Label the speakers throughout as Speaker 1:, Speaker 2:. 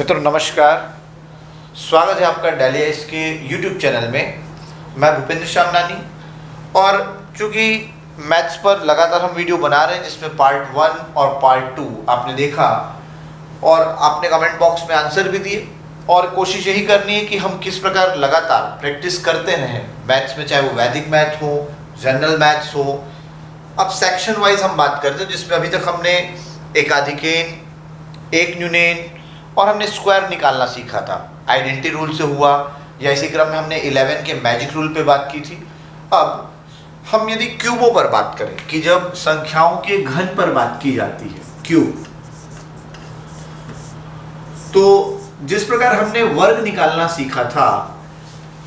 Speaker 1: मित्रों नमस्कार, स्वागत है आपका डेली आइस के यूट्यूब चैनल में। मैं भूपेंद्र श्यामनानी और चूँकि मैथ्स पर लगातार हम वीडियो बना रहे हैं जिसमें पार्ट 1 और पार्ट 2 आपने देखा और आपने कमेंट बॉक्स में आंसर भी दिए और कोशिश यही करनी है कि हम किस प्रकार लगातार प्रैक्टिस करते रहें मैथ्स में, चाहे वो वैदिक मैथ हो, जनरल मैथ्स हो। अब सेक्शन वाइज हम बात करते हैं जिसमें अभी तक हमने एकाधिकेन, एक न्यूनेन और हमने स्क्वायर निकालना सीखा था। आइडेंटिटी रूल से हुआ या इसी क्रम में हमने 11 के मैजिक रूल पे बात की थी। अब हम यदि क्यूबों पर बात करें कि जब संख्याओं के घन पर बात की जाती है क्यूब, तो जिस प्रकार हमने वर्ग निकालना सीखा था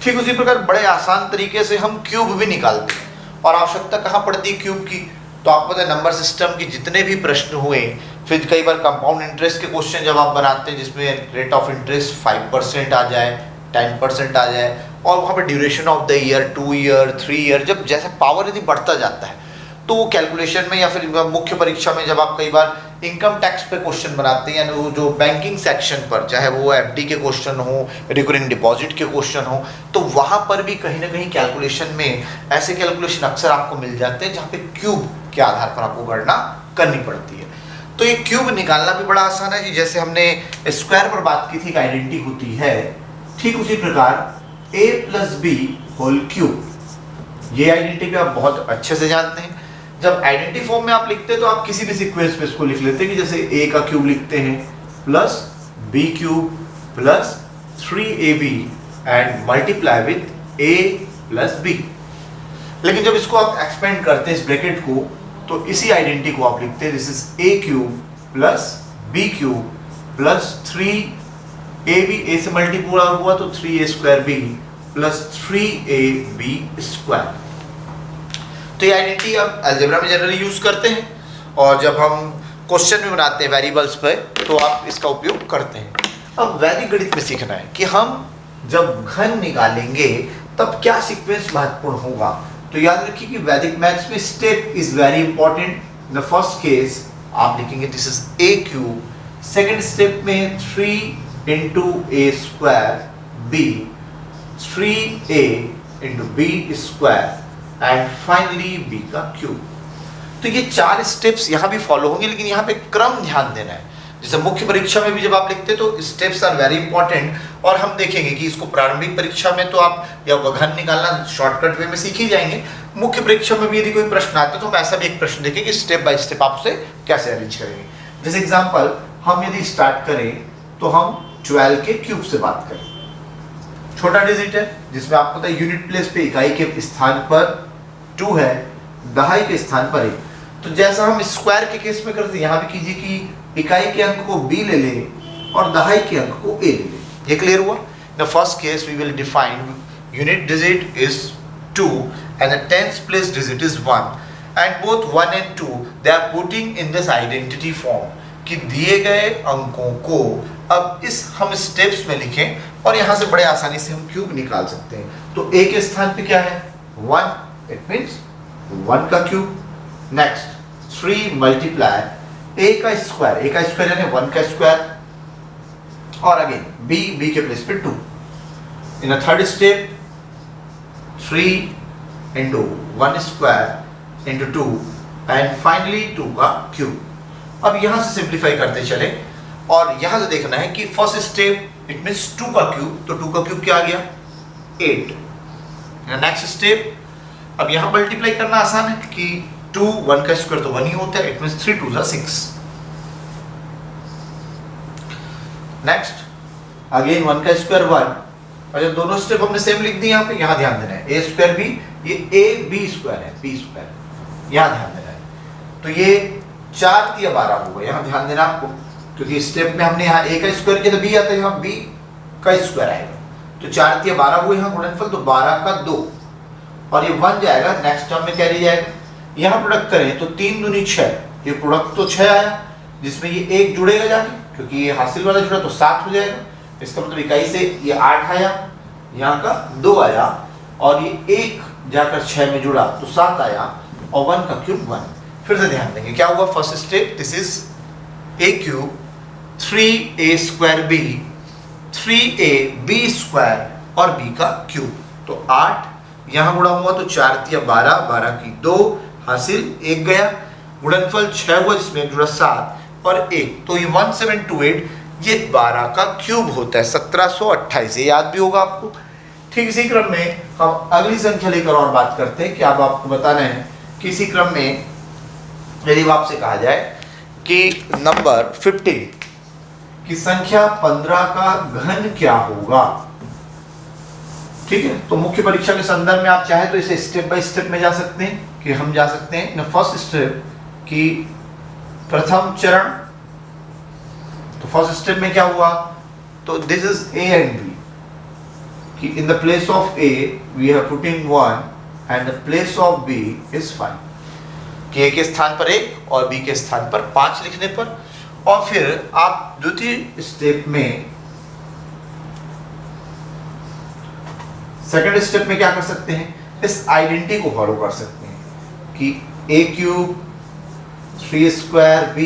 Speaker 1: ठीक उसी प्रकार बड़े आसान तरीके से हम क्यूब भी निकालते हैं। और आवश्यकता कहाँ पड़ती है क्यूब की, तो आपको पता है नंबर सिस्टम की जितने भी प्रश्न हुए, फिर कई बार कंपाउंड इंटरेस्ट के क्वेश्चन जब आप बनाते हैं जिसमें रेट ऑफ इंटरेस्ट 5% आ जाए, 10% आ जाए और वहाँ पर duration of the year 2 year 3 year, जब जैसे पावर यदि बढ़ता जाता है तो वो कैलकुलेशन में या फिर मुख्य परीक्षा में जब आप कई बार इनकम टैक्स पे क्वेश्चन बनाते हैं, यानी वो जो बैंकिंग सेक्शन पर, चाहे वो एफडी के क्वेश्चन हो, रिकरिंग डिपॉजिट के क्वेश्चन हो, तो वहाँ पर भी कहीं ना कहीं कैलकुलेशन में ऐसे कैलकुलेशन अक्सर आपको मिल जाते हैं जहाँ पे क्यूब के आधार पर आपको गणना करनी पड़ती है। तो ये क्यूब निकालना भी बड़ा आसान है। जैसे हमने स्क्वायर पर बात की थी कि आइडेंटिटी होती है, ठीक उसी प्रकार a + b होल क्यूब, ये आइडेंटिटी भी आप बहुत अच्छे से जानते हैं। जब आइडेंटिटी फॉर्म में आप लिखते हैं तो आप किसी भी सीक्वेंस में इसको लिख लेते हैं कि जैसे a का क्यूब लिखते हैं plus b cube plus 3ab and multiply with a + b। लेकिन जब इसको आप एक्सपेंड करते हैं इस ब्रैकेट को, तो इसी आइडेंटिटी को आप लिखते हैं this is a cube plus b cube plus 3ab, a से मल्टीप्लाई हुआ तो 3a² प्लस 3ab²। तो ये आइडेंटिटी आप अलजेब्रा में जनरली यूज करते हैं और जब हम क्वेश्चन में बनाते हैं वेरिएबल्स पे तो आप इसका उपयोग करते हैं। अब वैदिक गणित में सीखना है कि हम जब घन निकालेंगे तब क्या सीक्वेंस महत्वपूर्ण होगा। तो याद रखिए कि वैदिक मैथ्स में step is very important. In the first case आप लिखेंगे this is a cube, second step में 3 × a² b, 3a × b² and finally b का क्यूब। तो ये 4 स्टेप्स यहाँ भी फॉलो होंगे, लेकिन यहाँ पे क्रम ध्यान देना है। जैसे मुख्य परीक्षा में भी जब आप लिखते हैं तो स्टेप्स आर वेरी इंपॉर्टेंट, और हम देखेंगे कि इसको प्रारंभिक परीक्षा में तो आप या घन निकालना शॉर्टकट वे में सीख ही जाएंगे। मुख्य परीक्षा में भी यदि कोई प्रश्न आता है तो हम ऐसा भी एक प्रश्न देखेंगे कि स्टेप बाय स्टेप आप उसे कैसे अरेंज करेंगे। जैसे एग्जाम्पल हम यदि स्टार्ट करें तो हम 12 के क्यूब से बात करें। छोटा डिजिट है जिसमें आपको पता है यूनिट प्लेस पे इकाई के स्थान पर 2 है, दहाई के स्थान पर 1। तो जैसा हम स्क्वायर के केस में करते हैं यहाँ भी कीजिए कि इकाई के अंक को b ले लें और दहाई के अंक को a ले लें। ये क्लियर हुआ। The first case we will define unit digit is 2 and the tenth place digit is 1 and both 1 and 2 they are putting in this identity form कि दिए गए अंकों को अब इस हम स्टेप्स में लिखें और यहाँ से बड़े आसानी से हम क्यूब निकाल सकते हैं। तो a के स्थान पे क्या है 1, इट मीन्स 1 का क्यूब। नेक्स्ट 3 मल्टीप्लाई a का स्क्वायर यानी 1 का स्क्वायर, और अगेन b के प्लेस पे 2। In a third step 3 × 1² × 2 and finally 2 का क्यूब। अब यहाँ से सिंप्लीफाई करते चले और यहाँ से देखना है कि फर्स्ट स्टेप इट मीन्स 2 का क्यूब, तो 2 का क्यूब क्या आ गया 8। नेक्स्ट स्टेप अब यहाँ मल्टीप्लाई करना आसान है कि 2 1 का स्क्वायर तो 1 ही होता है, इट मीन्स 3 2 6। नेक्स्ट अगेन 1 का स्क्वायर 1, और जब दोनों स्टेप हमने सेम लिख दी यहाँ पे, यहाँ ध्यान देना है a² भी, ये ab² है b², यहाँ ध्यान देना है। तो ये 4 × 12 होगा, यहाँ ध्यान देना आपको, क्योंकि स्टेप में हमने यहाँ a का स्क्वायर किया तो b आता है, यहाँ b का स्क्वायर आएगा। तो 4 × 12 हुए यहाँ गुणनफल, तो 12 का 2 और ये 1 जाएगा, नेक्स्ट टर्म में कैरी जाएगा। यहाँ प्रोडक्ट करें तो 3 दूनी 6, ये प्रोडक्ट तो 6 आया, जिसमें ये 1 जुड़ेगा जाके, क्योंकि ये हासिल वाला जुड़ा तो 7 हो जाएगा। इसका मतलब इकाई से ये 8 आया, यहाँ का 2 आया, और ये 1 जाकर 6 में जुड़ा तो 7 आया, और 1 का क्यूब 1। फिर से ध्यान देंगे क्या हुआ first step, this is a cube 3a square b, 3ab square और b का क्यूब। तो 8 यहाँ गुणा हुआ तो 4 तिया 12, 12 की 2 हासिल 1 गया, गुणनफल 6 हुआ जिसमें 1 जुड़ा 7 और 1, तो ये 1728 ये 12 का क्यूब होता है, 1728। ये याद भी होगा आपको। ठीक इसी क्रम में हम अगली संख्या लेकर और बात करते हैं कि अब आपको बताना है कि इसी क्रम में यदि आपसे कहा जाए कि नंबर 15 की संख्या 15 का घन क्या होगा। ठीक है, तो मुख्य परीक्षा के संदर्भ में आप चाहे तो इसे स्टेप बाय स्टेप में जा सकते हैं कि हम जा सकते हैं फर्स्ट स्टेप की प्रथम चरण। तो फर्स्ट स्टेप में क्या हुआ, तो this is A and B कि in the place of A we have putting 1 and the place of B is 5, कि ए के स्थान पर 1 और बी के स्थान पर 5 लिखने पर। और फिर आप द्वितीय स्टेप में सेकंड स्टेप में क्या कर सकते हैं, इस आइडेंटिटी को फॉलो कर सकते हैं कि a cube 3 square b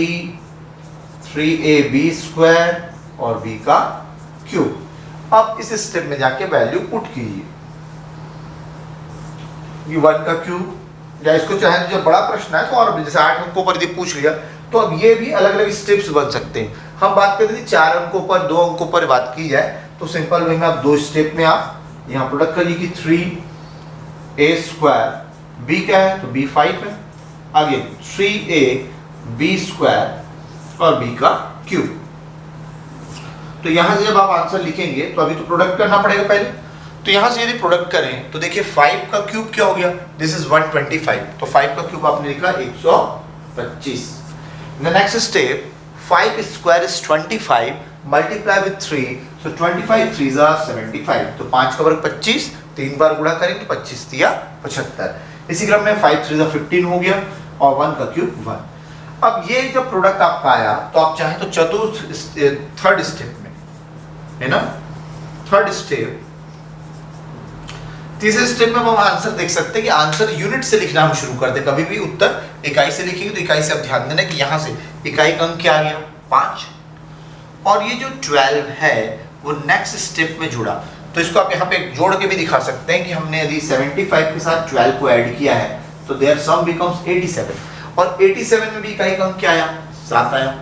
Speaker 1: 3ab square और b का क्यूब। अब इस स्टेप में जाके वैल्यू पुट कीजिए, ये 1 का क्यूब, या इसको चाहे तो जब बड़ा प्रश्न है तो और जैसे 8 अंकों पर यदि पूछ लिया तो अब ये भी अलग अलग स्टेप्स बन सकते हैं। हम बात करते थे 4 अंकों पर, 2 अंकों पर बात की जाए तो सिंपल वे में आप 2 स्टेप में आप यहाँ प्रोडक्ट करिए कि 3a स्क्वायर, b क्या है तो b 5 है, आगे 3ab स्क्वायर और b का क्यूब। तो यहाँ से जब आप आंसर लिखेंगे तो अभी तो प्रोडक्ट करना पड़ेगा पहले, तो यहाँ से यदि प्रोडक्ट करें तो देखिए 5 का क्यूब क्या हो गया, दिस इज 125, तो 5 का क्यूब आपने लिखा 125। The next step, 5 square is 25, multiply with 3, so 25 3s are 75, तो 5 का वर्ग 25, 3 बार गुणा करेंगे 25 तिया 75। इसी क्रम में 5 3s are 15 हो गया और 1 का क्यूब 1। अब ये जब प्रोडक्ट आपका आया तो आप चाहें तो थर्ड स्टेप में, है ना, थर्ड स्टेप, तीसरे स्टेप में हम आंसर देख सकते हैं कि आंसर यूनिट से लिखना हम शुरू करते हैं। कभी भी उत्तर इकाई से लिखेंगे तो इकाई से आप ध्यान देना कि यहाँ से इकाई का अंक क्या आ गया 5, और ये जो 12 है वो नेक्स्ट स्टेप में जुड़ा, तो इसको आप यहाँ पे जोड़ के भी दिखा सकते हैं कि हमने यदि 75 के साथ 12 को ऐड किया है तो देयर सम बिकम्स 87, और 87 में भी इकाई का अंक क्या आया 7 आया।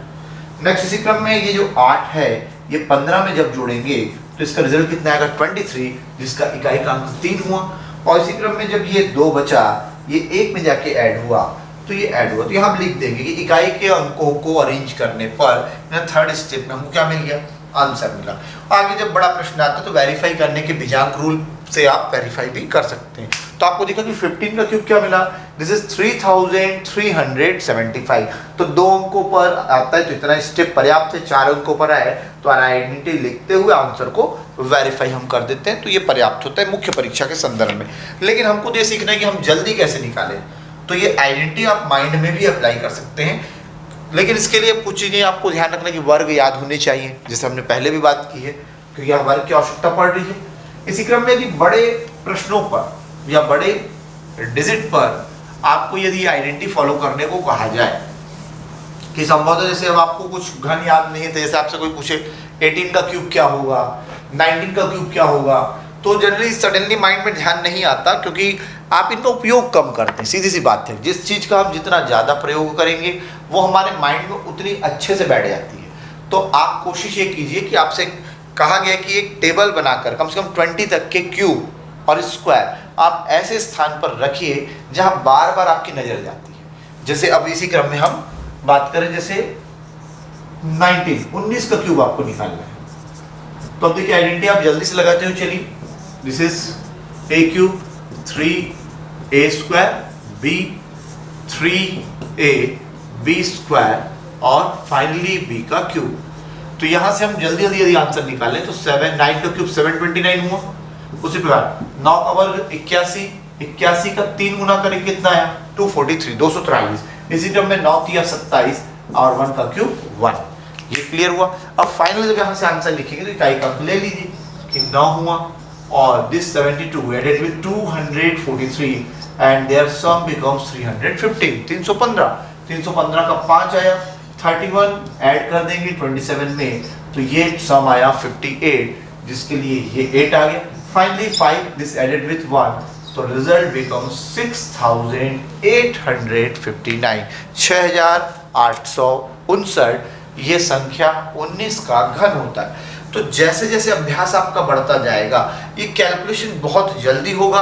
Speaker 1: नेक्स्ट इसी क्रम में ये जो 8 है ये 15 में जब जोड़ेंगे तो इसका रिजल्ट कितना आएगा 23, जिसका इकाई का अंक 3 हुआ, और इसी क्रम में जब ये 2 बचा ये 1 में जाके ऐड हुआ तो ये ऐड हुआ, तो यहाँ हम लिख देंगे कि इकाई के अंकों को अरेंज करने पर थर्ड स्टेप में हमको क्या मिल गया, आंसर मिला। आगे जब बड़ा प्रश्न आता है तो वेरीफाई करने के बीजांक रूल से आप वेरीफाई भी कर सकते हैं। तो आपको देखा कि 15 का क्यूब क्या मिला, दिस इज 3375, तो 2 अंकों पर आता है तो इतना स्टेप पर्याप्त है, 4 अंकों पर आए तो आइडेंटिटी लिखते हुए आंसर को वेरीफाई हम कर देते हैं, तो ये पर्याप्त होता है मुख्य परीक्षा के संदर्भ में। लेकिन हमको ये सीखना है कि हम जल्दी कैसे निकालें, तो ये आइडेंटिटी आप माइंड में भी अप्लाई कर सकते हैं, लेकिन इसके लिए कुछ चीज़ें आपको ध्यान रखना कि वर्ग याद होने चाहिए, जैसे हमने पहले भी बात की है, क्योंकि यहाँ वर्ग की आवश्यकता पड़ रही है। इसी क्रम में यदि बड़े प्रश्नों पर या बड़े डिजिट पर आपको यदि आइडेंटिटी फॉलो करने को कहा जाए कि संभवतः जैसे अब आपको कुछ घन याद नहीं है, तो जैसे आपसे कोई पूछे 18 का क्यूब क्या होगा, 19 का क्यूब क्या होगा, तो जनरली सडनली माइंड में ध्यान नहीं आता, क्योंकि आप इनका उपयोग कम करते हैं। सीधी सी बात है, जिस चीज़ का हम जितना ज़्यादा प्रयोग करेंगे वो हमारे माइंड में उतनी अच्छे से बैठ जाती है। तो आप कोशिश ये कीजिए कि आपसे कहा गया कि एक टेबल बनाकर कम से कम 20 तक के क्यूब और स्क्वायर आप ऐसे स्थान पर रखिए जहाँ बार बार आपकी नज़र जाती है। जैसे अब इसी क्रम में हम बात करें, जैसे 19 का क्यूब आपको निकालना है, तो अब देखिए आइडेंटिटी आप जल्दी से लगाते हुए चलिए, this is A cube 3a square b 3ab square और फाइनली b का क्यूब। तो यहाँ से हम जल्दी जल्दी यदि आंसर निकालें तो 9 का क्यूब 729 हुआ, उसी प्रकार 9 का वर्ग 81 का 3 गुना करें कितना आया 243, इसी क्रम में 9 तिया 27 और 1 का क्यूब 1। ये क्लियर हुआ। अब फाइनल जब यहाँ से आंसर लिखेंगे तो इकाई का ले लीजिए कि 9 हुआ, और this 72 added with 243 and their sum becomes 315, 315 का 5 आया, 31 ऐड कर देंगे 27 में, तो ये सम आया 58, जिसके लिए ये 8 आ गया। फाइनली 5 दिस एडेड विथ 1, तो रिजल्ट बिकम्स 6859, 6859। ये संख्या 19 का घन होता है। तो जैसे जैसे अभ्यास आपका बढ़ता जाएगा, ये कैलकुलेशन बहुत जल्दी होगा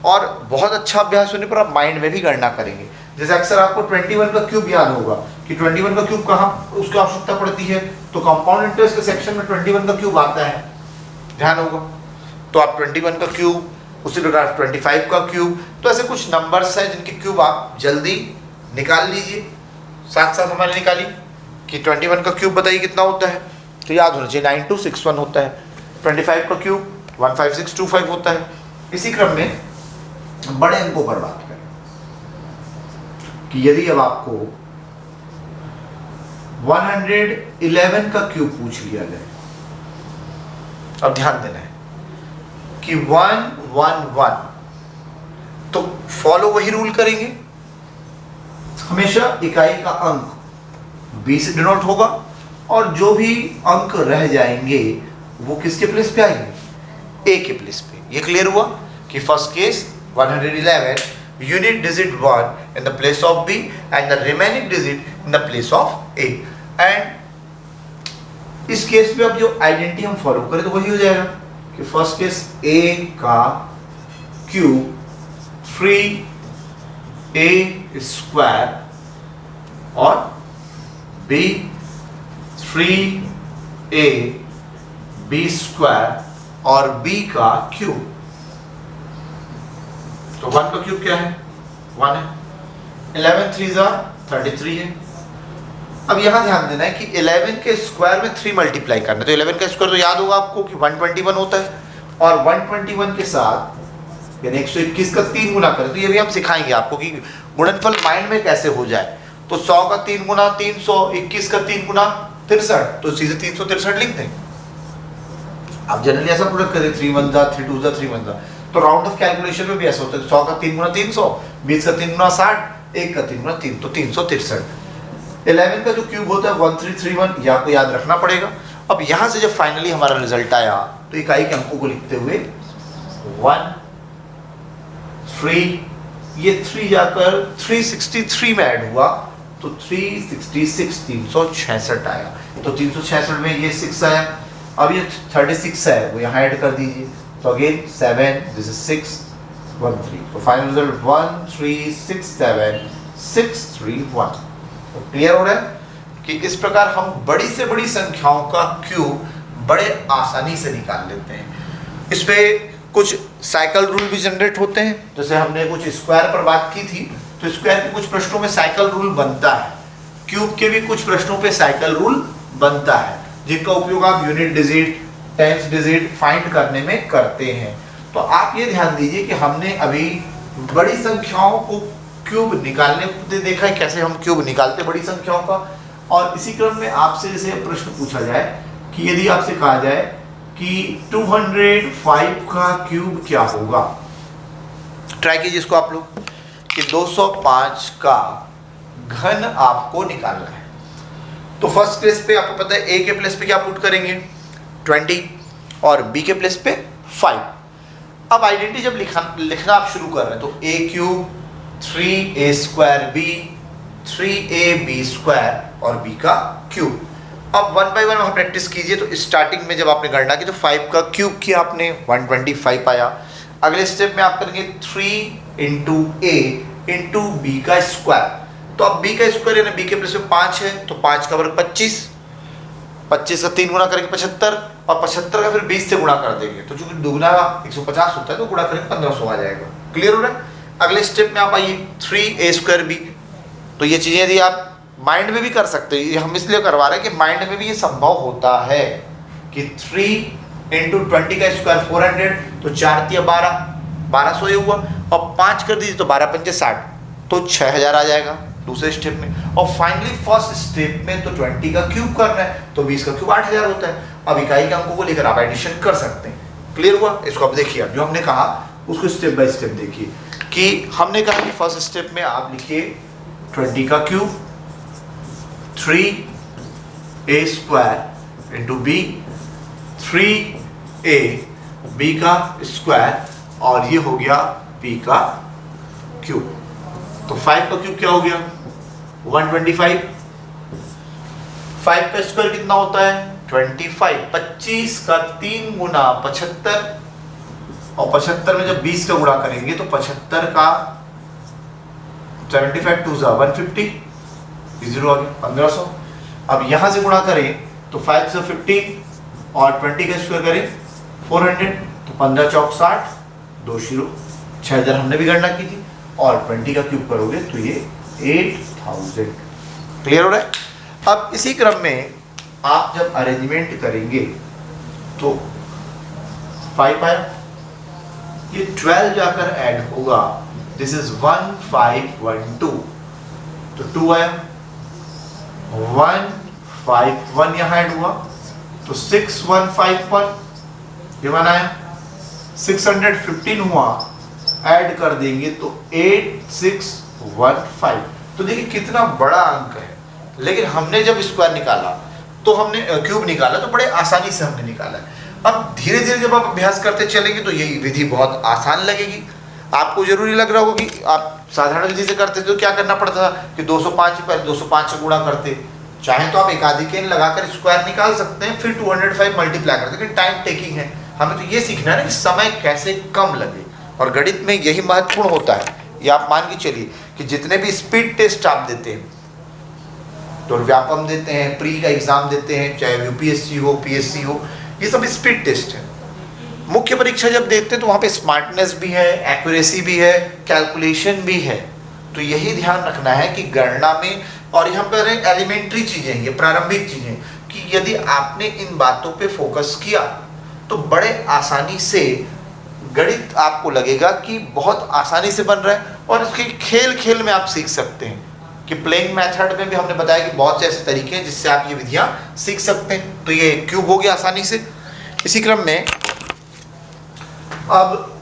Speaker 1: और बहुत अच्छा अभ्यास होने पर आप माइंड में भी गणना करेंगे। जैसे अक्सर आपको 21 का क्यूब याद होगा कि 21 का क्यूब कहाँ उसकी आवश्यकता पड़ती है, तो कंपाउंड इंटरेस्ट के सेक्शन में 21 का क्यूब आता है, ध्यान होगा। तो आप 21 का क्यूब, उसी प्रकार 25 का क्यूब, तो ऐसे कुछ नंबर्स हैं जिनके क्यूब आप जल्दी निकाल लीजिए। साथ साथ हमारे निकाली कि 21 का क्यूब बताइए कितना होता है, तो याद होना चाहिए 9261 होता है। 25 का क्यूब 15625 होता है। इसी क्रम में बड़े अंकों पर बात करें कि यदि अब आपको 111 का क्यूब पूछ लिया जाए, अब ध्यान देना है कि 111, तो फॉलो वही रूल करेंगे, हमेशा इकाई का अंक 20 से डिनोट होगा और जो भी अंक रह जाएंगे वो किसके प्लेस पे आएंगे, ए के प्लेस पे। ये क्लियर हुआ कि first case 111 unit digit 1 in the place of B and the remaining digit in the place of A, and इस केस में अब जो आइडेंटिटी हम फॉलो करें तो वही हो जाएगा कि फर्स्ट केस A का क्यूब 3A स्क्वायर और B 3A B स्क्वायर और B का क्यूब। तो 1 का क्यूब क्या है, 1 है। 11 3 33 है। अब यहां ध्यान देना है कि 11 के स्क्वायर में 3 मल्टीप्लाई करना है, तो 11 का स्क्वायर तो याद होगा आपको कि 121 होता है, और 121 के साथ यानी 121 का 3 गुना करें, तो ये भी हम सिखाएंगे आपको कि गुणनफल माइंड में कैसे हो जाए। तो 100 का 3 गुना 300, 21 का 3 गुना 63, तो सीधे 363 लिख दें। आप जनरली ऐसा प्रोडक्ट करें 3 1 3 2 3 1, तो राउंड ऑफ कैलकुलेशन में भी ऐसा होता है 100 का 3 गुना 300, 20 का 3 गुना 60, 1 का 3 गुना 3, तो 363। 11 का जो क्यूब होता है 1331, ये आपको याद रखना पड़ेगा। अब यहाँ से जब फाइनली हमारा रिजल्ट आया तो इकाई के अंकों को लिखते हुए 1 3, ये 3 जाकर 363 में ऐड हुआ, तो 366 366 आया। तो 366 में ये 6 आया, अब ये 36 है वो यहाँ ऐड कर दीजिए, तो अगेन 7, दिस इज 6 1 3, तो फाइनल रिजल्ट 1367631। तो क्लियर हो रहा है कि इस प्रकार हम बड़ी से बड़ी संख्याओं का क्यूब बड़े आसानी से निकाल लेते हैं। इस पे कुछ साइकिल रूल भी जनरेट होते हैं, जैसे हमने कुछ स्क्वायर पर बात की थी, तो स्क्वायर के कुछ प्रश्नों में साइकिल रूल बनता है, क्यूब के भी कुछ प्रश्नों पे साइकिल रूल बनता है, जिनका उपयोग आप unit digit, tens digit find करने में करते हैं। तो आप ये ध्यान दीजिए कि हमने अभी बड़ी संख्याओं को क्यूब निकालने को देखा है, कैसे हम क्यूब निकालते बड़ी संख्याओं का। और इसी क्रम में आपसे जैसे प्रश्न पूछा जाए कि यदि आपसे कहा जाए कि 205 का क्यूब क्या होगा, ट्राई कीजिए इसको आप लोग कि 205 का घन आपको निकालना है। तो फर्स्ट केस पे आपको पता है ए के प्लेस पे क्या पुट करेंगे 20 और बी के प्लेस पे 5। अब आइडेंटिटी जब लिखना आप शुरू कर रहे हैं तो A cube 3a square B 3ab square और b का क्यूब। अब 1 बाय 1 वहाँ प्रैक्टिस कीजिए। तो स्टार्टिंग में जब आपने गणना की तो 5 का क्यूब किया आपने 125 आया। अगले स्टेप में आप करेंगे 3 इंटू ए इंटू बी का स्क्वायर। तो अब b का स्क्वायर यानी b के प्लेस में 5 है तो 5 का वर्ग 25, 25 का 3 गुना करेंगे 75 और 75 का फिर 20 से गुणा कर देंगे। तो चूंकि दुगना 150 होता है तो गुणा करेंगे 1500 आ जाएगा। क्लियर हो रहा है। अगले स्टेप में आप आइए 3a स्क्वायर बी। तो ये चीज़ें यदि आप माइंड में भी कर सकते हैं, हम इसलिए करवा रहे हैं कि माइंड में भी ये संभव होता है कि 3 इंटू 20 का स्क्वायर 400 तो 4 तिया 1200 ये हुआ और 5 कर दीजिए तो 12 पंचे 60 तो 6000 आ जाएगा दूसरे स्टेप में। और फाइनली फर्स्ट स्टेप में तो 20 का क्यूब करना है तो 20 का क्यूब 8000 होता है। अब इकाई के अंकों को लेकर आप एडिशन कर सकते हैं। क्लियर हुआ। इसको अब देखिए, अब जो हमने कहा उसको स्टेप बाय स्टेप देखिए कि हमने कहा कि फर्स्ट स्टेप में आप लिखिए 20 का cube 3a square into b, 3a b का स्क्वायर और ये हो गया b का क्यूब। तो 5 का क्यूब क्या हो गया 125। 5 का स्क्वायर कितना होता है 25। 25 का 3 गुना 75 और 75 में जब 20 का गुणा करेंगे तो 75 का 75 टू 150, 0 आ गया 1500। अब यहां से गुणा करें तो 5 से 15 और 20 का स्क्वायर करें 400, तो 15 चौक 60, 2 0, 6000 हमने भी गणना की थी और 20 का क्यूब करोगे तो ये 8000। क्लियर हो रहा है। अब इसी क्रम में आप जब अरेंजमेंट करेंगे तो 5 आया, ये 12 जाकर ऐड होगा, दिस इज 1512, तो 2 आया, 151 यहाँ ऐड हुआ तो 6151, ये 1 आया, 615 हुआ, ऐड कर देंगे तो 8615। तो देखिए कितना बड़ा अंक है, लेकिन हमने जब स्क्वायर निकाला तो हमने क्यूब निकाला तो बड़े आसानी से हमने निकाला। अब धीरे धीरे जब आप अभ्यास करते चलेंगे तो यही विधि बहुत आसान लगेगी। आपको जरूरी लग रहा होगा कि आप साधारण विधि से करते तो क्या करना पड़ता था कि 205 पहले 205 से गुणा करते, चाहे तो आप एकाधिकेन लगाकर स्क्वायर निकाल सकते हैं, फिर 205 मल्टीप्लाई करते, लेकिन टाइम टेकिंग है। हमें तो ये सीखना है ना कि समय कैसे कम लगे, और गणित में यही महत्वपूर्ण होता है। ये आप मान के चलिए कि जितने भी स्पीड टेस्ट आप देते हैं, तो व्यापम देते हैं, प्री का एग्जाम देते हैं, चाहे यूपीएससी हो पीएससी हो, ये सब स्पीड टेस्ट है। मुख्य परीक्षा जब देते हैं तो वहाँ पे स्मार्टनेस भी है, एक्यूरेसी भी है, कैलकुलेशन भी है। तो यही ध्यान रखना है कि गणना में, और यहाँ पर एलिमेंट्री चीज़ें, ये प्रारंभिक चीज़ें, कि यदि आपने इन बातों पे फोकस किया तो बड़े आसानी से गणित आपको लगेगा कि बहुत आसानी से बन रहा है। और इसके खेल खेल में आप सीख सकते हैं कि प्लेइंग मेथड में भी हमने बताया कि बहुत से ऐसे तरीके हैं जिससे आप ये विधियाँ सीख सकते हैं। तो ये क्यूब हो गया आसानी से। इसी क्रम में अब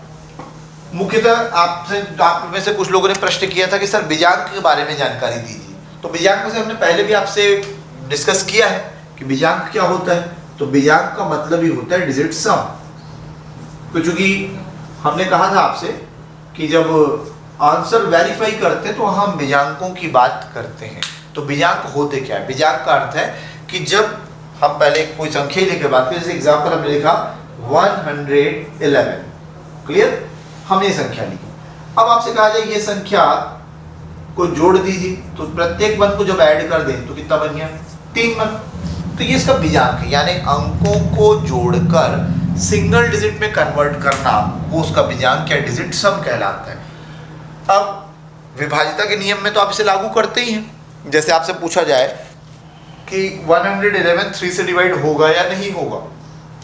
Speaker 1: मुख्यतः आपसे, आप में से कुछ लोगों ने प्रश्न किया था कि सर बीजांक के बारे में जानकारी दीजिए। तो बीजांक से हमने पहले भी आपसे डिस्कस किया है कि बीजांक क्या होता है। तो बीजांक का मतलब ही होता है डिजिट सम। तो चूंकि हमने कहा था आपसे कि जब आंसर वेरीफाई करते हैं तो हम बीजांकों की बात करते हैं। तो बीजांक होते क्या है? बीजांक का अर्थ है कि जब हम पहले कोई संख्या लेकर बात करें, जैसे एग्जाम्पल हमने लिखा 111, क्लियर, हमने संख्या लिखी। अब आपसे कहा जाए ये संख्या को जोड़ दीजिए, तो प्रत्येक वन को जब ऐड कर दें तो कितना बन गया 3 वन। तो ये इसका बीजांक है, यानी अंकों को जोड़कर सिंगल डिजिट में कन्वर्ट करना, वो उसका बीजांक या डिजिट सम कहलाता है। अब विभाज्यता के नियम में तो आप इसे लागू करते ही हैं। जैसे आपसे पूछा जाए कि 111 3 से डिवाइड होगा या नहीं होगा,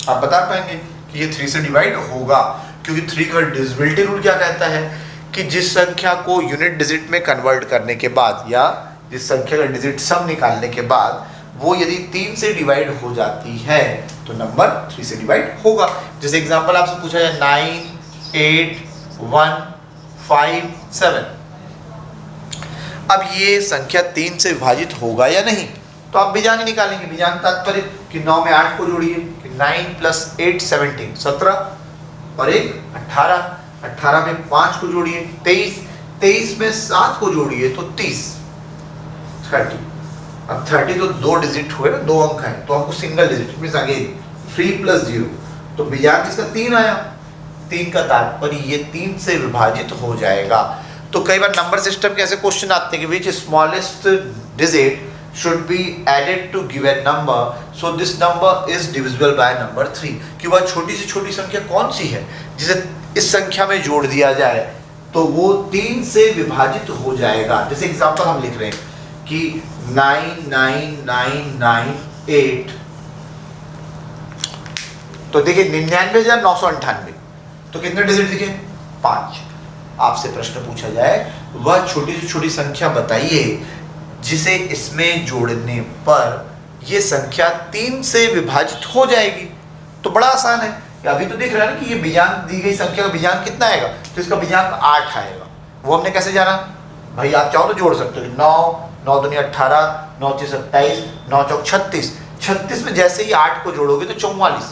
Speaker 1: आप बता पाएंगे कि ये 3 से डिवाइड होगा, क्योंकि 3 का डिविजिबिलिटी रूल क्या कहता है कि जिस संख्या को यूनिट डिजिट में कन्वर्ट करने के बाद या जिस संख्या का डिजिट सम निकालने के बाद वो यदि 3 से डिवाइड हो जाती है तो नंबर 3 से डिवाइड होगा। जैसे एग्जांपल आपसे पूछा जाए 9 8 1 5 7, अब ये संख्या 3 से विभाजित होगा या नहीं, तो आप बीजांक निकालेंगे। बीजांक तात्पर्य कि 9 में 8 को जोड़िए, कि 9 + 8 17, 17 और 1 18, 18 में 5 को जोड़िए 23, 23 में 7 को जोड़िए तो 30, 30। अब 30 तो 2 डिजिट हुए ना, 2 अंक है, तो हमको सिंगल डिजिट मींस अगेन 3 + 0, तो बीजांक इसका 3 आया। 3 का तात्पर्य ये 3 से विभाजित हो जाएगा। तो कई बार नंबर सिस्टम के ऐसे क्वेश्चन आते हैं कि which smallest digit should be added to given number, so this number is divisible by number 3, कि वह छोटी से छोटी संख्या कौन सी है जिसे इस संख्या में जोड़ दिया जाए तो वो 3 से विभाजित हो जाएगा। जैसे एग्जांपल हम लिख रहे हैं कि 99998, तो देखिए 99,998, तो कितने डिजिट दिखे 5। आपसे प्रश्न पूछा जाए वह छोटी से छोटी संख्या बताइए जिसे इसमें जोड़ने पर यह संख्या 3 से विभाजित हो जाएगी। तो बड़ा आसान है, अभी तो देख रहे हैं ना कि ये बीजांक दी गई संख्या का बीजांक कितना आएगा, तो इसका बीजांक 8 आएगा। वो हमने कैसे जाना? भाई आप चाहो तो जोड़ सकते हो, 9 9 दूनी 18, 9 × 27, 9 × 36, 36 में जैसे ही 8 को जोड़ोगे तो 44।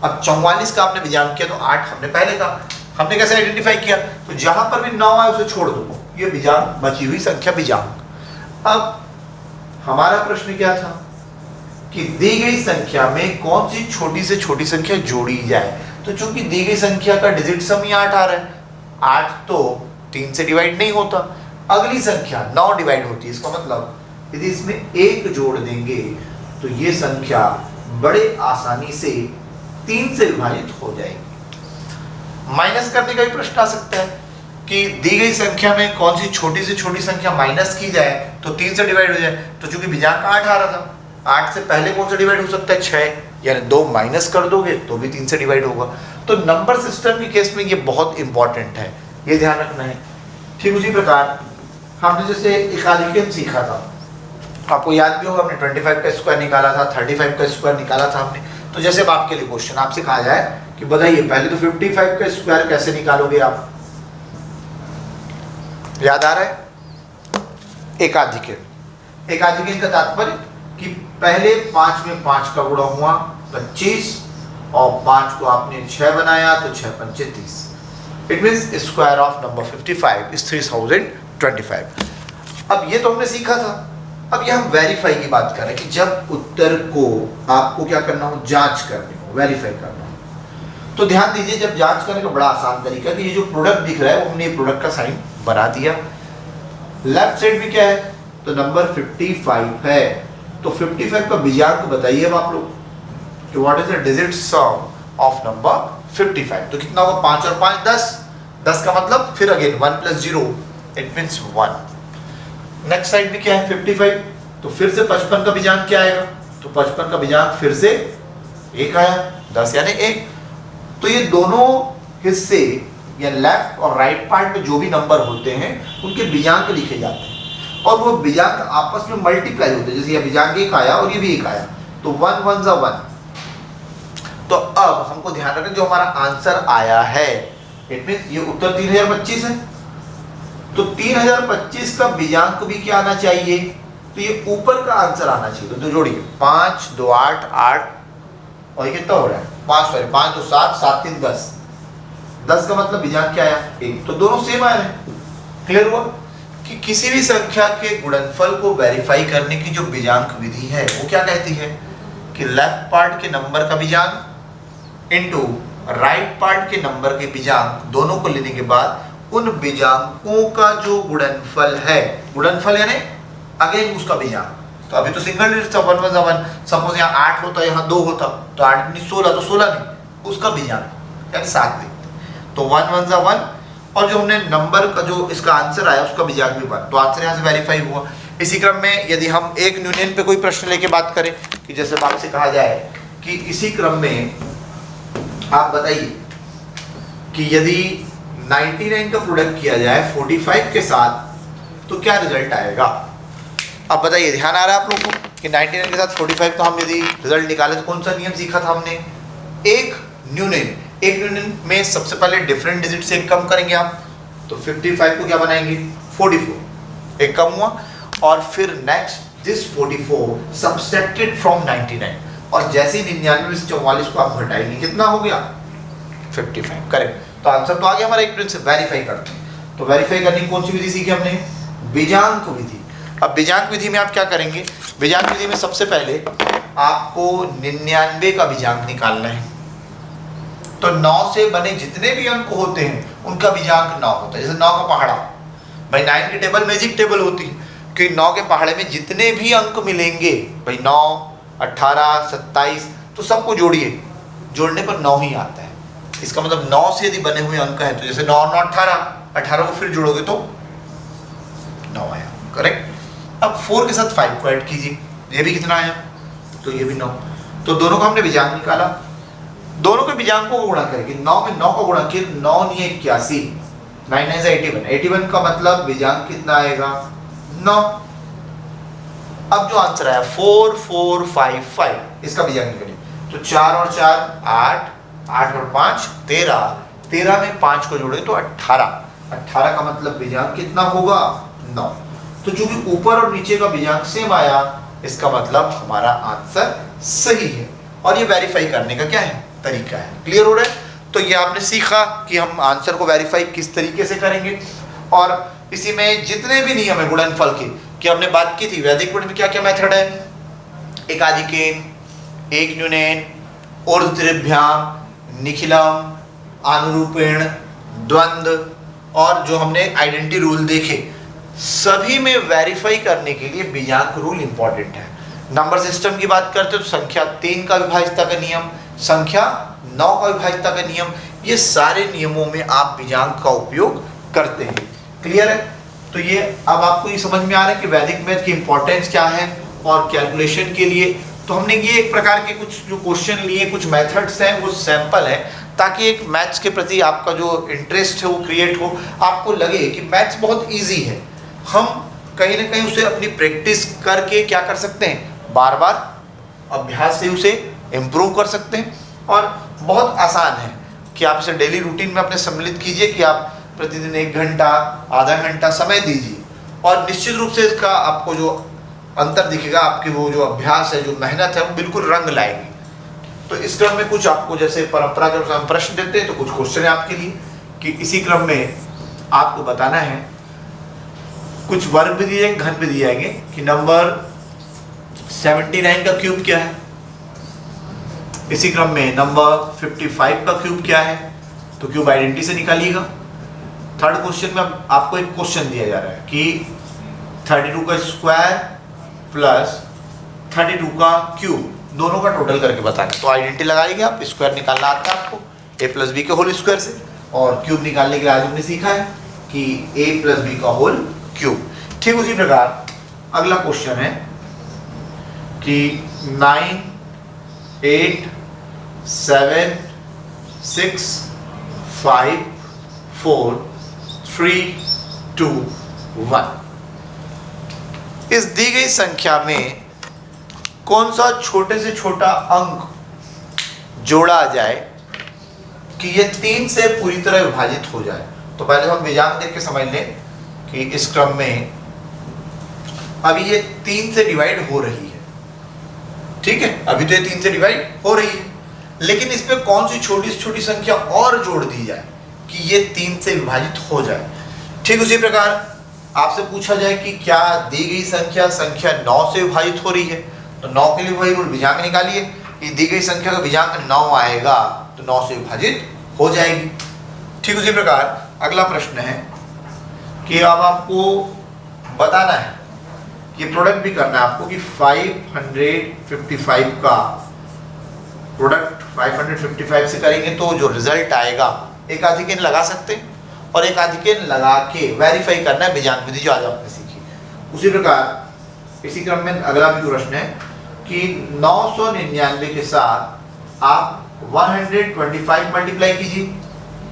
Speaker 1: अब 44 का आपने विजांक किया तो 8 हमने पहले कहा, हमने कैसे आइडेंटिफाई किया, तो जहां पर भी 9 आए उसे छोड़ दो, ये विजांक, बची हुई संख्या विजांक। अब हमारा प्रश्न क्या था कि दी गई संख्या में कौन सी छोटी से छोटी संख्या जोड़ी जाए, तो चूंकि दी गई संख्या का डिजिट सम ही 8 आ रहा है, 8 तो 3 से डिवाइड नहीं होता, अगली संख्या 9 डिवाइड होती है, इसका मतलब यदि इसमें 1 जोड़ देंगे तो ये संख्या बड़े आसानी से 3 से विभाजित हो जाएगी। माइनस करने का भी प्रश्न आ सकता है कि दी गई संख्या में कौन सी छोटी से छोटी संख्या माइनस की जाए तो 3 से डिवाइड हो जाए, तो चूंकि विजांक 8 आ रहा था, 8 से पहले कौन सा डिवाइड हो सकता है, 6, यानी 2 माइनस कर दोगे तो भी 3 से डिवाइड होगा। तो नंबर सिस्टम के केस में ये बहुत इंपॉर्टेंट है, ये ध्यान रखना है। ठीक उसी प्रकार हमने जैसे एकाधिकन सीखा था, आपको याद भी होगा, हमने 25 का स्क्वायर निकाला था, 35 का स्क्वायर निकाला था हमने। तो जैसे अब आपके लिए क्वेश्चन आपसे कहा जाए कि बताइए पहले तो 55 का स्क्वायर कैसे निकालोगे आप, याद आ रहा है? एकाधिकन, एकाधिकन का तात्पर्य कि पहले 5 में 5 का गुणा हुआ 25 और 5 को आपने 6 बनाया तो 6 × 5 = 30। It means square of number 55 is 3025। अब ये तो हमने सीखा था, अब ये हम वेरीफाई की बात कर रहे हैं कि जब उत्तर को आपको क्या करना हो, जांच करनी हो, वेरीफाई करना हो। तो ध्यान दीजिए, जब जांच करने का बड़ा आसान तरीका है कि ये जो प्रोडक्ट दिख रहा है वो हमने ये प्रोडक्ट का साइन बना दिया, लेफ्ट साइड में क्या है तो नंबर 55 है, तो 55 का विजांक बताइए अब आप लोग कि what is the digit some of number 55। तो कितना होगा, 5 और 5 10, 10 का मतलब फिर again 1 + 0 it means 1। Next side में क्या है 55, तो फिर से 55 का विजांक क्या आएगा, तो 55 का विजांक फिर से 1 आया, 10 यानी 1। तो ये दोनों हिस्से या लेफ्ट और राइट पार्ट में जो भी नंबर होते हैं उनके विजांक लिखे जाते हैं और वो विजांक आपस में मल्टीप्लाई होते हैं। जैसे ये विजांक 1 आया और ये भी 1 आया तो 1 × 1 = 1। तो अब हमको ध्यान रखना जो हमारा आंसर आया है इट मींस ये उत्तर 3025 है, तो 3025 का विजांक भी क्या आना चाहिए, तो ये ऊपर का आंसर आना चाहिए। तो जोड़िए 5 2 8 8 और ये कितना हो रहा है 5 2 7 7 3 10, 10 का मतलब विजांक क्या आया 1, तो दोनों सेम आए हैं। क्लियर हुआ कि किसी भी संख्या के गुणनफल को वेरीफाई करने की जो विजांक विधि है वो क्या कहती है कि लेफ्ट पार्ट के नंबर का विजांक इनटू राइट पार्ट के नंबर के विजांक दोनों को लेने के बाद उन विजांकों का जो गुणनफल है, गुणनफल यानी अगेन उसका विजांक। तो अभी तो सिंगल डिजिट था 1 × 1, सपोज यहाँ 8 होता यहाँ 2 होता तो 8 × 16 तो 16 नहीं, उसका विजांक यानी 7 देखते तो 1 × 1 और जो हमने नंबर का जो इसका आंसर आया उसका विजांक भी 1, तो आंसर यहाँ से वेरीफाई हुआ। इसी क्रम में यदि हम एक यूनियन पे कोई प्रश्न लेके बात करें कि जैसे आपसे कहा जाए कि इसी क्रम में आप बताइए कि यदि 99 का प्रोडक्ट किया जाए 45 के साथ तो क्या रिजल्ट आएगा। अब बताइए ध्यान आ रहा है आप लोगों को कि 99 के साथ 45 तो हम यदि रिजल्ट निकाले तो कौन सा नियम सीखा था हमने, एक यूनियन में सबसे पहले डिफरेंट डिजिट से एक कम करेंगे आप, तो 55 को क्या बनाएंगे 44, एक कम हुआ और फिर नेक्स्ट दिस 44 सब्सट्रैक्टेड फ्रॉम 99 और जैसे ही 99 में से 44 को आप घटाएंगे कितना हो गया 55, करेक्ट। तो आंसर तो आ गया हमारा। एक मिनट से वेरीफाई करते हैं, तो वेरीफाई करने की कौन सी विधि सीखी हमने, विजांक विधि। अब विजांक विधि में आप क्या करेंगे, विजांक विधि में सबसे पहले आपको 99 का विजांक निकालना है। तो 9 से बने जितने भी अंक होते हैं उनका विजांक 9 होता है। जैसे 9 का पहाड़ा, भाई 9 की टेबल मैजिक टेबल होती है कि 9 के पहाड़े में जितने भी अंक मिलेंगे भाई 9 18 27 तो सबको जोड़िए, जोड़ने पर 9 ही आता है। इसका मतलब 9 से यदि बने हुए अंक है तो जैसे 9 9 18 को फिर जोड़ोगे तो 9 आया, करेक्ट। अब 4 के साथ 5 को ऐड कीजिए, ये भी कितना आया, तो ये भी 9। तो दोनों का हमने विजांक निकाला, दोनों के विजांकों को गुणा करेंगे। 9 में 9 को गुणा किया 9 × 9 = 81, 9 9 से 81, 81 का मतलब विजांक कितना आएगा 9। अब जो आंसर आया 4455 इसका विजांक निकालिए, तो 4 और 4 8, 8 और 5 13, 13 में 5 को जोड़े तो 18, 18 का मतलब विजांक कितना होगा 9। तो चूंकि ऊपर और नीचे का भिजांक सेम आया, इसका मतलब हमारा आंसर सही है। और ये वेरीफाई करने का क्या है, तरीका है। क्लियर हो रहा है? तो ये आपने सीखा कि हम आंसर को वेरीफाई किस तरीके से करेंगे। और इसी में जितने भी नियम है गुणनफल के, कि हमने बात की थी वैदिक गणित में क्या क्या मेथड है, एकाधिकेन, एक न्यूनेन, ऊर्ध्वतिर्भ्याम, निखिलम, आनुरूपेण, द्वंद्व, और जो हमने आइडेंटिटी रूल देखे, सभी में वेरीफाई करने के लिए बीजांक रूल इंपॉर्टेंट है। नंबर सिस्टम की बात करते हो तो संख्या 3 का विभाज्यता का नियम, संख्या 9 का विभाज्यता का नियम, ये सारे नियमों में आप बीजांक का उपयोग करते हैं। क्लियर है? तो ये अब आपको ये समझ में आ रहा है कि वैदिक मैथ की इंपॉर्टेंस क्या है और कैलकुलेशन के लिए। तो हमने ये एक प्रकार के कुछ जो क्वेश्चन लिए, कुछ मेथड्स हैं, वो सैंपल है, ताकि एक मैथ्स के प्रति आपका जो इंटरेस्ट है वो क्रिएट हो, आपको लगे कि मैथ्स बहुत इजी है। हम कहीं ना कहीं उसे अपनी प्रैक्टिस करके क्या कर सकते हैं, बार बार अभ्यास से उसे इम्प्रूव कर सकते हैं। और बहुत आसान है कि आप इसे डेली रूटीन में अपने सम्मिलित कीजिए कि आप प्रतिदिन 1 घंटा, आधा घंटा समय दीजिए, और निश्चित रूप से इसका आपको जो अंतर दिखेगा, आपकी वो जो अभ्यास है, जो मेहनत है, वो बिल्कुल रंग लाएगी। तो इस क्रम में कुछ आपको जैसे परंपरा के अनुसार प्रश्न देते हैं, तो कुछ क्वेश्चन है आपके लिए कि इसी क्रम में आपको बताना है, कुछ वर्ग भी दिए जाएंगे, घन भी दिए जाएंगे कि नंबर 79 का क्यूब क्या है, इसी क्रम में नंबर 55 का क्यूब क्या है, तो क्यूब आइडेंटिटी से निकालिएगा। थर्ड क्वेश्चन में आपको एक क्वेश्चन दिया जा रहा है कि 32 का स्क्वायर प्लस 32 का क्यूब दोनों का टोटल करके बताना है। तो आइडेंटिटी लगाइएगा आप, स्क्वायर निकालना आता है आपको a प्लस बी के होल स्क्वायर से, और क्यूब निकालने के लिए आज हमने सीखा है कि a प्लस बी का होल क्यूब। ठीक उसी प्रकार अगला क्वेश्चन है कि 9, 8, 7, 6, 5, 4, 3, 2, 1 इस दी गई संख्या में कौन सा छोटे से छोटा अंक जोड़ा जाए कि ये 3 से पूरी तरह विभाजित हो जाए। तो पहले हम बीजांक देख के समझ लें कि इस क्रम में अभी ये 3 से डिवाइड हो रही है, ठीक है, अभी तो ये 3 से डिवाइड हो रही है, लेकिन इस पे कौन सी छोटी से छोटी संख्या और जोड़ दी जाए कि ये 3 से विभाजित हो जाए। ठीक उसी प्रकार आपसे पूछा जाए कि क्या दी गई संख्या 9 से विभाजित हो रही है, तो 9 के लिए वही रूल, बीजांक निकालिए कि दी गई संख्या का बीजांक 9 आएगा तो 9 से विभाजित हो जाएगी। ठीक उसी प्रकार अगला प्रश्न है कि अब आपको बताना है, ये प्रोडक्ट भी करना है आपको कि 555 का प्रोडक्ट 555 से करेंगे तो जो रिजल्ट आएगा, एक आधिकेन लगा सकते हैं और एक आधिकेन लगा के वेरीफाई करना है बीजांक विधि जो आज आपने सीखी। उसी प्रकार इसी क्रम में अगला भी प्रश्न है कि 999 के साथ आप 125 मल्टीप्लाई कीजिए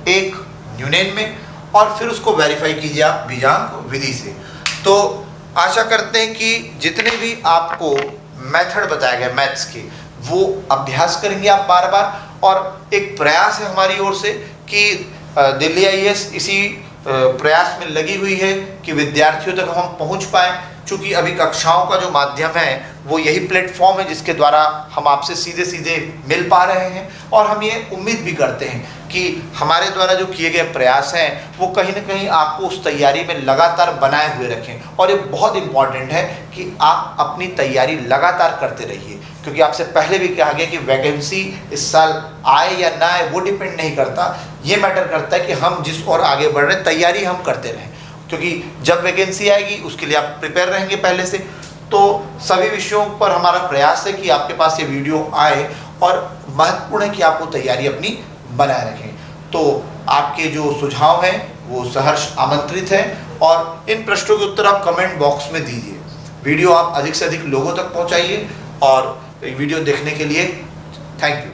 Speaker 1: एक न्यूनेन में, और फिर उसको वेरीफाई कीजिए आप बीजांक विधि से। तो आशा करते हैं कि जितने भी आपको मेथड बताए गए मैथ्स के, वो अभ्यास करेंगे आप बार बार। और एक प्रयास है हमारी ओर से कि दिल्ली आईएएस इसी प्रयास में लगी हुई है कि विद्यार्थियों तक हम पहुंच पाएं, क्योंकि अभी कक्षाओं का जो माध्यम है वो यही प्लेटफॉर्म है जिसके द्वारा हम आपसे सीधे सीधे मिल पा रहे हैं। और हम ये उम्मीद भी करते हैं कि हमारे द्वारा जो किए गए प्रयास हैं वो कहीं ना कहीं आपको उस तैयारी में लगातार बनाए हुए रखें। और ये बहुत इम्पॉर्टेंट है कि आप अपनी तैयारी लगातार करते रहिए, क्योंकि आपसे पहले भी कहा गया कि वैकेंसी इस साल आए या ना आए वो डिपेंड नहीं करता, ये मैटर करता है कि हम जिस और आगे बढ़ रहे हैं तैयारी हम करते रहें, क्योंकि जब वैकेंसी आएगी उसके लिए आप प्रिपेयर रहेंगे पहले से। तो सभी विषयों पर हमारा प्रयास है कि आपके पास ये वीडियो आए, और महत्वपूर्ण है कि आप वो तैयारी अपनी बनाए रखें। तो आपके जो सुझाव हैं वो सहर्ष आमंत्रित हैं, और इन प्रश्नों के उत्तर आप कमेंट बॉक्स में दीजिए। वीडियो आप अधिक से अधिक लोगों तक पहुंचाइए, और वीडियो देखने के लिए थैंक यू।